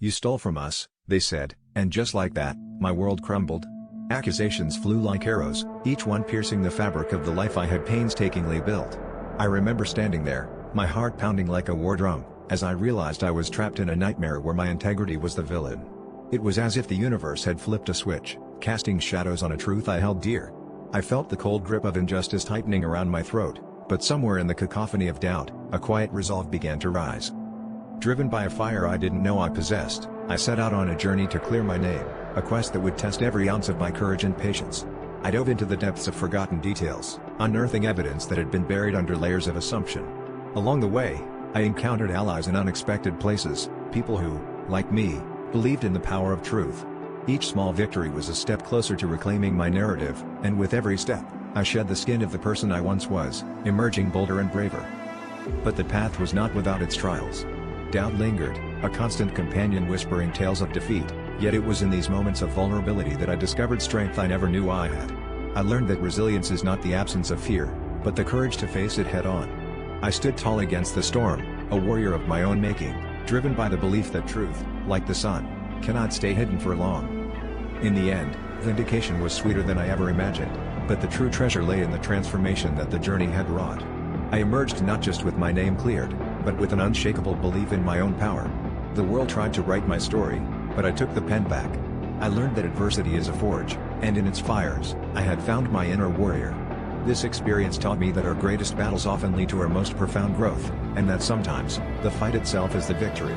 "You stole from us," they said, and just like that, my world crumbled. Accusations flew like arrows, each one piercing the fabric of the life I had painstakingly built. I remember standing there, my heart pounding like a war drum, as I realized I was trapped in a nightmare where my integrity was the villain. It was as if the universe had flipped a switch, casting shadows on a truth I held dear. I felt the cold grip of injustice tightening around my throat, but somewhere in the cacophony of doubt, a quiet resolve began to rise. Driven by a fire I didn't know I possessed, I set out on a journey to clear my name, a quest that would test every ounce of my courage and patience. I dove into the depths of forgotten details, unearthing evidence that had been buried under layers of assumption. Along the way, I encountered allies in unexpected places, people who, like me, believed in the power of truth. Each small victory was a step closer to reclaiming my narrative, and with every step, I shed the skin of the person I once was, emerging bolder and braver. But the path was not without its trials. Doubt lingered, a constant companion whispering tales of defeat, yet it was in these moments of vulnerability that I discovered strength I never knew I had. I learned that resilience is not the absence of fear, but the courage to face it head-on. I stood tall against the storm, a warrior of my own making, driven by the belief that truth, like the sun, cannot stay hidden for long. In the end, vindication was sweeter than I ever imagined, but the true treasure lay in the transformation that the journey had wrought. I emerged not just with my name cleared, but with an unshakable belief in my own power. The world tried to write my story, but I took the pen back. I learned that adversity is a forge, and in its fires, I had found my inner warrior. This experience taught me that our greatest battles often lead to our most profound growth, and that sometimes, the fight itself is the victory.